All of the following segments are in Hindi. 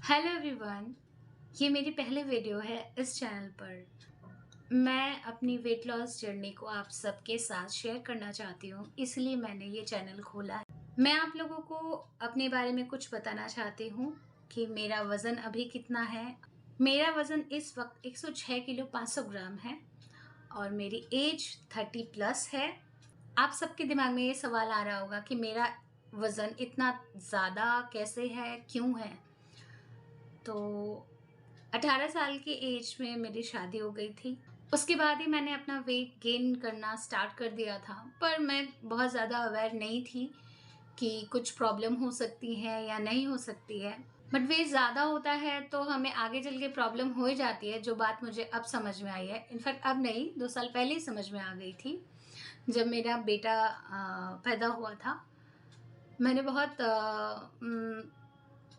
Hello everyone. ये मेरी पहली वीडियो है इस चैनल पर। मैं अपनी वेट लॉस जर्नी को आप सबके साथ शेयर करना चाहती हूँ, इसलिए मैंने ये चैनल खोला है। मैं आप लोगों को अपने बारे में कुछ बताना चाहती हूँ कि मेरा वज़न अभी कितना है। मेरा वज़न इस वक्त 106 किलो 500 ग्राम है और मेरी एज 30 प्लस है। आप सबके दिमाग में ये सवाल आ रहा होगा कि मेरा वज़न इतना ज़्यादा कैसे है, क्यों है? तो 18 साल की एज में मेरी शादी हो गई थी। उसके बाद ही मैंने अपना वेट गेन करना स्टार्ट कर दिया था, पर मैं बहुत ज़्यादा अवेयर नहीं थी कि कुछ प्रॉब्लम हो सकती है या नहीं हो सकती है। बट वेट ज़्यादा होता है तो हमें आगे चल के प्रॉब्लम हो ही जाती है, जो बात मुझे अब समझ में आई है। इनफैक्ट अब नहीं, 2 साल पहले ही समझ में आ गई थी, जब मेरा बेटा पैदा हुआ था। मैंने बहुत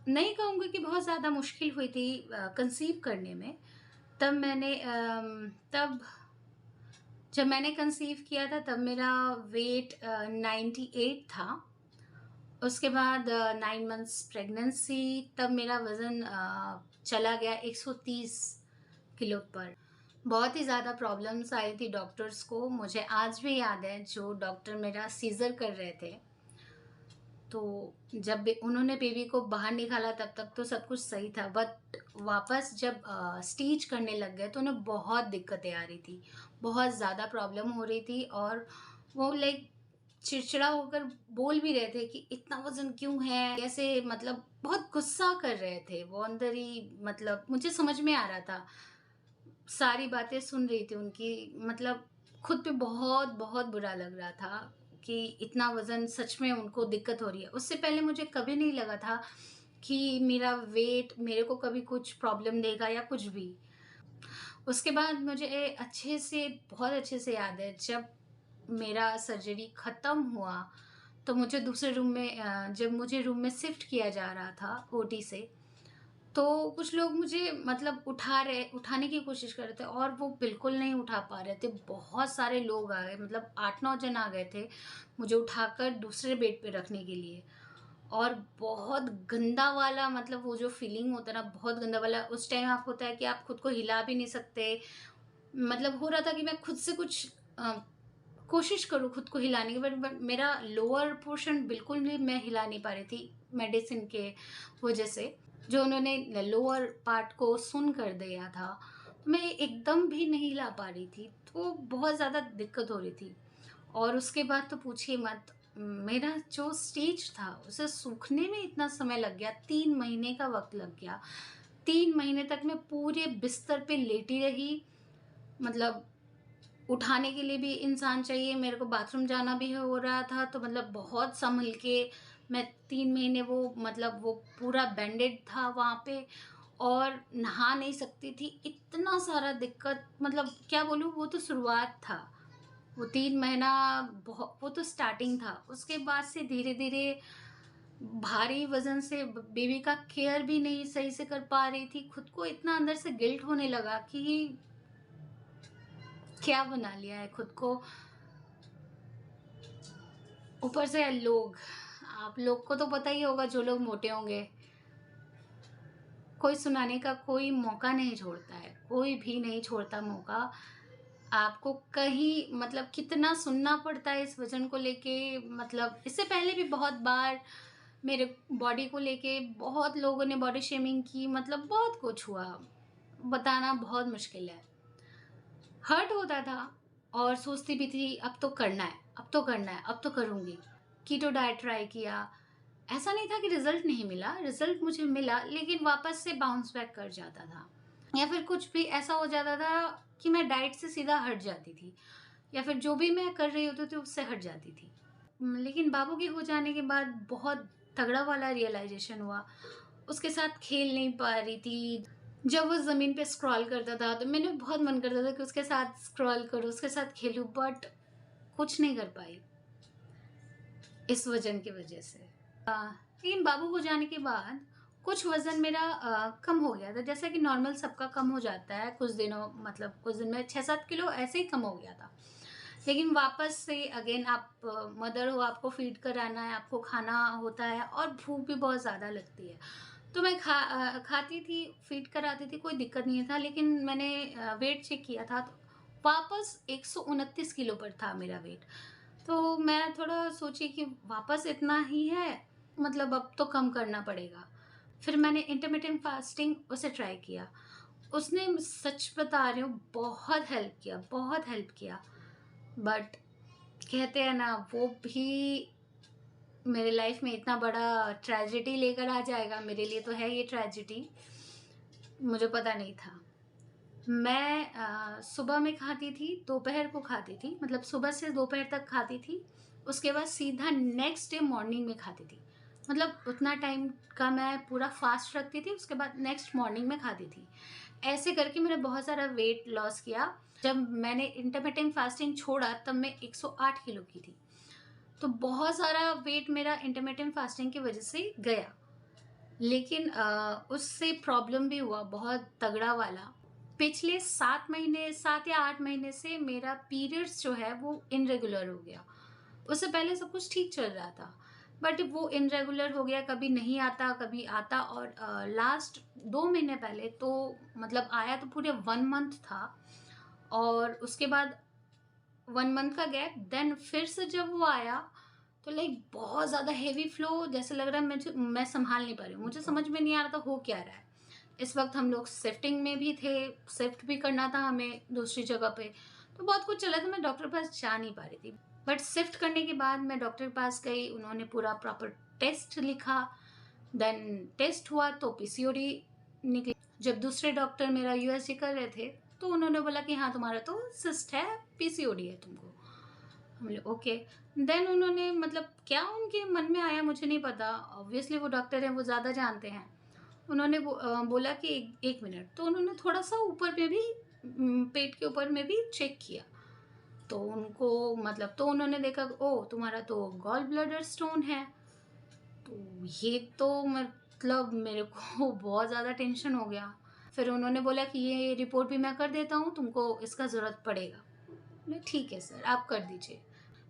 नहीं कहूँगी कि बहुत ज़्यादा मुश्किल हुई थी कंसीव करने में। तब जब मैंने कंसीव किया था तब मेरा वेट 98 था। उसके बाद 9 मंथ्स प्रेगनेंसी, तब मेरा वज़न चला गया 130 किलो पर। बहुत ही ज़्यादा प्रॉब्लम्स आई थी डॉक्टर्स को। मुझे आज भी याद है, जो डॉक्टर मेरा सीज़र कर रहे थे, तो जब उन्होंने बेबी को बाहर निकाला तब तक तो सब कुछ सही था, बट वापस जब स्टिच करने लग गए तो उन्हें बहुत दिक्कतें आ रही थी, बहुत ज़्यादा प्रॉब्लम हो रही थी। और वो लाइक चिड़चिड़ा होकर बोल भी रहे थे कि इतना वज़न क्यों है, कैसे, मतलब बहुत गुस्सा कर रहे थे वो अंदर ही। मतलब मुझे समझ में आ रहा था, सारी बातें सुन रही थी उनकी। मतलब खुद पे बहुत बहुत बुरा लग रहा था कि इतना वज़न सच में उनको दिक्कत हो रही है। उससे पहले मुझे कभी नहीं लगा था कि मेरा वेट मेरे को कभी कुछ प्रॉब्लम देगा या कुछ भी। उसके बाद मुझे बहुत अच्छे से याद है, जब मेरा सर्जरी ख़त्म हुआ तो मुझे दूसरे रूम में जब मुझे रूम में शिफ्ट किया जा रहा था ओटी से, तो कुछ लोग मुझे मतलब उठाने की कोशिश कर रहे थे और वो बिल्कुल नहीं उठा पा रहे थे। बहुत सारे लोग आ गए, मतलब 8-9 जन आ गए थे मुझे उठाकर दूसरे बेड पे रखने के लिए। और बहुत गंदा वाला, मतलब वो जो फीलिंग होता है ना, बहुत गंदा वाला, उस टाइम आप होता है कि आप खुद को हिला भी नहीं सकते। मतलब हो रहा था कि मैं खुद से कुछ कोशिश करूँ खुद को हिलाने की, बट मेरा लोअर पोर्शन बिल्कुल भी मैं हिला नहीं पा रही थी मेडिसिन के वजह से, जो उन्होंने लोअर पार्ट को सुन कर दिया था। तो मैं एकदम भी नहीं हिला पा रही थी, तो बहुत ज़्यादा दिक्कत हो रही थी। और उसके बाद तो पूछिए मत, मेरा जो स्टेज था उसे सूखने में इतना समय लग गया, 3 महीने का वक़्त लग गया। 3 महीने तक मैं पूरे बिस्तर पे लेटी रही। मतलब उठाने के लिए भी इंसान चाहिए, मेरे को बाथरूम जाना भी हो रहा था, तो मतलब बहुत सँभल के मैं 3 महीने वो, मतलब वो पूरा बैंडेड था वहाँ पे, और नहा नहीं सकती थी। इतना सारा दिक्कत, मतलब क्या बोलूँ, वो तो शुरुआत था। वो 3 महीना वो तो स्टार्टिंग था। उसके बाद से धीरे-धीरे भारी वज़न से बेबी का केयर भी नहीं सही से कर पा रही थी। खुद को इतना अंदर से गिल्ट होने लगा कि क्या बना लिया है खुद को। ऊपर से लोग, आप लोग को तो पता ही होगा, जो लोग मोटे होंगे, कोई सुनाने का कोई मौका नहीं छोड़ता है, कोई भी नहीं छोड़ता मौका। आपको कहीं, मतलब कितना सुनना पड़ता है इस वज़न को लेके। मतलब इससे पहले भी बहुत बार मेरे बॉडी को लेके बहुत लोगों ने बॉडी शेमिंग की, मतलब बहुत कुछ हुआ, बताना बहुत मुश्किल है। हर्ट होता था और सोचती भी थी अब तो करना है, अब तो करना है, अब तो करूँगी। कीटो डाइट ट्राई किया, ऐसा नहीं था कि रिज़ल्ट नहीं मिला, रिज़ल्ट मुझे मिला, लेकिन वापस से बाउंस बैक कर जाता था। या फिर कुछ भी ऐसा हो जाता था कि मैं डाइट से सीधा हट जाती थी, या फिर जो भी मैं कर रही होती थी उससे हट जाती थी। लेकिन बाबू के हो जाने के बाद बहुत तगड़ा वाला रियलाइज़ेशन हुआ। उसके साथ खेल नहीं पा रही थी। जब वो ज़मीन पे स्क्रॉल करता था तो मैंने बहुत मन करता था कि उसके साथ स्क्रॉल करूँ, उसके साथ खेलूँ, बट कुछ नहीं कर पाई इस वज़न की वज़ह से। लेकिन बाबू हो जाने के बाद कुछ वज़न मेरा कम हो गया था, जैसा कि नॉर्मल सबका कम हो जाता है कुछ दिनों, मतलब कुछ दिन में 6-7 किलो ऐसे ही कम हो गया था। लेकिन वापस से अगेन आप मदर हो, आपको फ़ीड कराना है, आपको खाना होता है और भूख भी बहुत ज़्यादा लगती है। तो मैं खाती थी, फ़ीड कराती थी, कोई दिक्कत नहीं था, लेकिन मैंने वेट चेक किया था तो वापस 129 किलो पर था मेरा वेट। तो मैं थोड़ा सोची कि वापस इतना ही है, मतलब अब तो कम करना पड़ेगा। फिर मैंने इंटरमिटेंट फ़ास्टिंग उसे ट्राई किया। उसने सच बता रही हूँ बहुत हेल्प किया, बहुत हेल्प किया। बट कहते हैं ना वो भी मेरे लाइफ में इतना बड़ा ट्रेजेडी लेकर आ जाएगा, मेरे लिए तो है ये ट्रेजेडी, मुझे पता नहीं था। मैं सुबह में खाती थी, दोपहर को खाती थी, मतलब सुबह से दोपहर तक खाती थी, उसके बाद सीधा नेक्स्ट डे मॉर्निंग में खाती थी। मतलब उतना टाइम का मैं पूरा फास्ट रखती थी, उसके बाद नेक्स्ट मॉर्निंग में खाती थी। ऐसे करके मैंने बहुत सारा वेट लॉस किया। जब मैंने इंटरमिटेंट फास्टिंग छोड़ा तब मैं 108 किलो की थी। तो बहुत सारा वेट मेरा इंटरमिटेंट फास्टिंग की वजह से गया। लेकिन उससे प्रॉब्लम भी हुआ बहुत तगड़ा वाला। पिछले 7 महीने, 7 या 8 महीने से मेरा पीरियड्स जो है वो इर्रेगुलर हो गया। उससे पहले सब कुछ ठीक चल रहा था, बट वो इर्रेगुलर हो गया, कभी नहीं आता, कभी आता। और लास्ट 2 महीने पहले तो मतलब आया तो पूरे 1 मंथ था, और उसके बाद 1 मंथ का गैप, देन फिर से जब वो आया तो लाइक बहुत ज़्यादा हेवी फ्लो, जैसे लग रहा है मैं संभाल नहीं पा रही हूँ। मुझे समझ में नहीं आ रहा था हो क्या रहा है। इस वक्त हम लोग शिफ्टिंग में भी थे, शिफ्ट भी करना था हमें दूसरी जगह पे, तो बहुत कुछ चला था, मैं डॉक्टर के पास जा नहीं पा रही थी। बट शिफ्ट करने के बाद मैं डॉक्टर के पास गई, उन्होंने पूरा प्रॉपर टेस्ट लिखा, देन टेस्ट हुआ तो पीसीओडी निकली। जब दूसरे डॉक्टर मेरा यूएसजी कर रहे थे तो उन्होंने बोला कि हाँ तुम्हारा तो सिस्ट है, पीसीओडी है तुमको। हम बोले ओके। देन उन्होंने मतलब क्या उनके मन में आया मुझे नहीं पता, ऑब्वियसली वो डॉक्टर हैं, वो ज़्यादा जानते हैं। उन्होंने बोला कि एक मिनट, तो उन्होंने थोड़ा सा ऊपर पे भी पेट के ऊपर में भी चेक किया। तो उनको मतलब तो उन्होंने देखा ओ तुम्हारा तो गॉल ब्लैडर स्टोन है। तो ये तो मतलब मेरे को बहुत ज़्यादा टेंशन हो गया। फिर उन्होंने बोला कि ये रिपोर्ट भी मैं कर देता हूँ, तुमको इसका ज़रूरत पड़ेगा। बोले ठीक है सर आप कर दीजिए।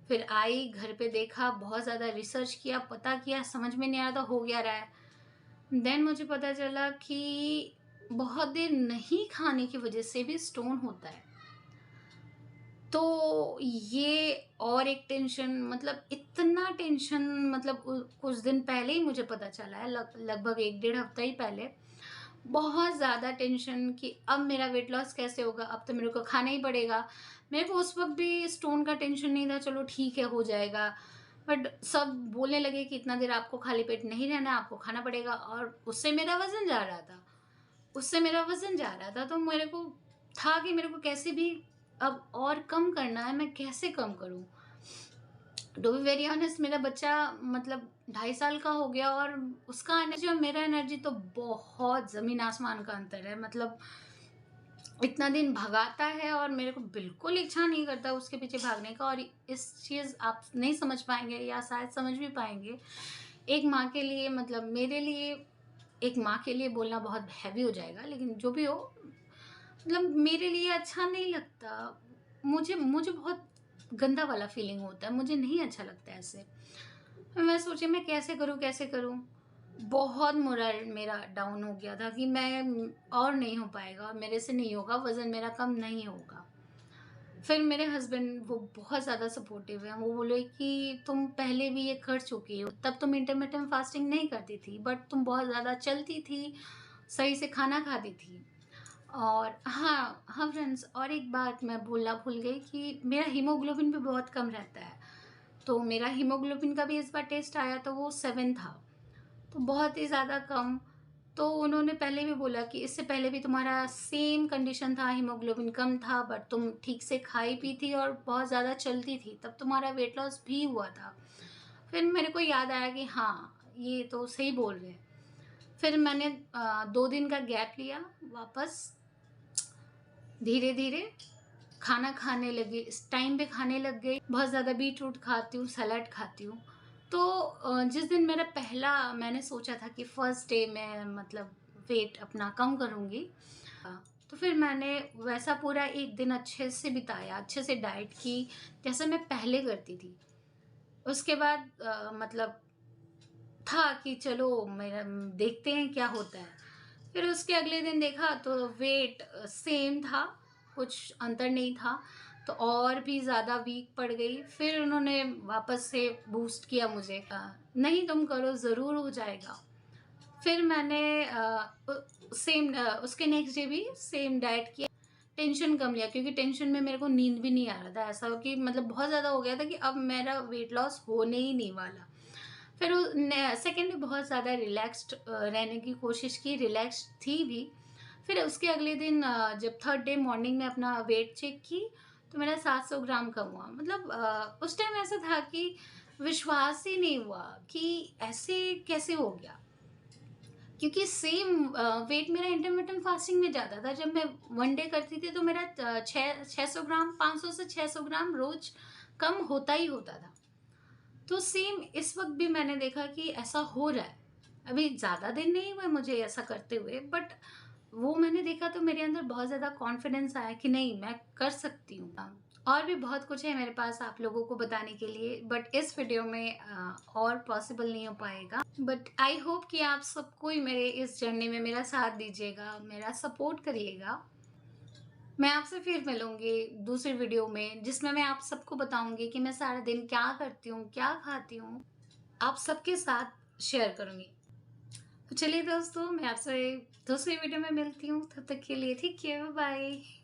फिर आई घर पे देखा, बहुत ज़्यादा रिसर्च किया, पता किया, समझ में नहीं आ रहा था हो क्या रहा है। देन मुझे पता चला कि बहुत देर नहीं खाने की वजह से भी स्टोन होता है। तो ये और एक टेंशन, मतलब इतना टेंशन, मतलब कुछ दिन पहले ही मुझे पता चला है, लगभग 1 डेढ़ हफ्ता ही पहले। बहुत ज़्यादा टेंशन कि अब मेरा वेट लॉस कैसे होगा, अब तो मेरे को खाना ही पड़ेगा। मेरे को उस वक्त भी स्टोन का टेंशन नहीं था, चलो ठीक है हो जाएगा। बट सब बोलने लगे कि इतना देर आपको खाली पेट नहीं रहना, आपको खाना पड़ेगा, और उससे मेरा वजन जा रहा था, तो मेरे को था कि मेरे को कैसे भी अब और कम करना है, मैं कैसे कम करूं। टू बी वेरी ऑनेस्ट मेरा बच्चा मतलब 2.5 साल का हो गया, और उसका एनर्जी और मेरा एनर्जी तो बहुत ज़मीन आसमान का अंतर है। मतलब इतना दिन भगाता है और मेरे को बिल्कुल इच्छा नहीं करता उसके पीछे भागने का। और इस चीज़ आप नहीं समझ पाएंगे, या शायद समझ भी पाएंगे, एक माँ के लिए, मतलब मेरे लिए, एक माँ के लिए बोलना बहुत हैवी हो जाएगा, लेकिन जो भी हो, मतलब मेरे लिए अच्छा नहीं लगता। मुझे मुझे बहुत गंदा वाला फीलिंग होता है, मुझे नहीं अच्छा लगता ऐसे। मैं सोची मैं कैसे करूँ, कैसे करूँ। बहुत मोरल मेरा डाउन हो गया था कि मैं और नहीं हो पाएगा, मेरे से नहीं होगा, वज़न मेरा कम नहीं होगा। फिर मेरे हस्बैंड वो बहुत ज़्यादा सपोर्टिव हैं, वो बोले कि तुम पहले भी ये कर चुकी हो, तब तुम इंटरमिटेंट फास्टिंग नहीं करती थी, बट तुम बहुत ज़्यादा चलती थी, सही से खाना खाती थी। और हाँ, हाँ फ्रेंड्स, और एक बात मैं बोलना भूल गई कि मेरा हीमोग्लोबिन भी बहुत कम रहता है। तो मेरा हीमोग्लोबिन का भी इस बार टेस्ट आया तो वो 7 था, तो बहुत ही ज़्यादा कम। तो उन्होंने पहले भी बोला कि इससे पहले भी तुम्हारा सेम कंडीशन था, हीमोग्लोबिन कम था, बट तुम ठीक से खाई पी थी और बहुत ज़्यादा चलती थी, तब तुम्हारा वेट लॉस भी हुआ था। फिर मेरे को याद आया कि हाँ, ये तो सही बोल रहे हैं। फिर मैंने 2 दिन का गैप लिया, वापस धीरे-धीरे खाना खाने लगी, इस टाइम पे खाने लग गई। बहुत ज़्यादा बीट-रूट खाती हूँ, सलाद खाती हूँ। तो जिस दिन मेरा पहला, मैंने सोचा था कि फर्स्ट डे मैं मतलब वेट अपना कम करूँगी। तो फिर मैंने वैसा पूरा 1 दिन अच्छे से बिताया, अच्छे से डाइट की, जैसे मैं पहले करती थी। उसके बाद मतलब था कि चलो मेरा देखते हैं क्या होता है। फिर उसके अगले दिन देखा तो वेट सेम था, कुछ अंतर नहीं था, तो और भी ज़्यादा वीक पड़ गई। फिर उन्होंने वापस से बूस्ट किया मुझे, नहीं तुम करो ज़रूर हो जाएगा। फिर मैंने उसके नेक्स्ट डे भी सेम डाइट किया, टेंशन कम लिया क्योंकि टेंशन में मेरे को नींद भी नहीं आ रहा था। ऐसा कि मतलब बहुत ज़्यादा हो गया था कि अब मेरा वेट लॉस होने ही नहीं वाला। फिर सेकेंड डे बहुत ज़्यादा रिलैक्स्ड रहने की कोशिश की, रिलैक्स्ड थी भी। फिर उसके अगले दिन जब थर्ड डे मॉर्निंग में अपना वेट चेक की तो मेरा 700 ग्राम कम हुआ। मतलब उस टाइम ऐसा था कि विश्वास ही नहीं हुआ कि ऐसे कैसे हो गया, क्योंकि सेम वेट मेरा इंटरमिटेंट फास्टिंग में जाता था। जब मैं वन डे करती थी तो मेरा 600 ग्राम, 500 से 600 ग्राम रोज कम होता ही होता था। तो सेम इस वक्त भी मैंने देखा कि ऐसा हो रहा है। अभी ज़्यादा दिन नहीं हुए मुझे ऐसा करते हुए, बट वो मैंने देखा तो मेरे अंदर बहुत ज़्यादा कॉन्फिडेंस आया कि नहीं, मैं कर सकती हूँ। और भी बहुत कुछ है मेरे पास आप लोगों को बताने के लिए, बट इस वीडियो में और पॉसिबल नहीं हो पाएगा। बट आई होप कि आप सबको ही मेरे इस जर्नी में मेरा साथ दीजिएगा, मेरा सपोर्ट करिएगा। मैं आपसे फिर मिलूँगी दूसरी वीडियो में, जिसमें मैं आप सबको बताऊँगी कि मैं सारा दिन क्या करती हूँ, क्या खाती हूँ, आप सबके साथ शेयर करूँगी। तो चलिए दोस्तों, मैं आपसे दूसरी वीडियो में मिलती हूँ, तब तक के लिए ठीक है, बाय बाय।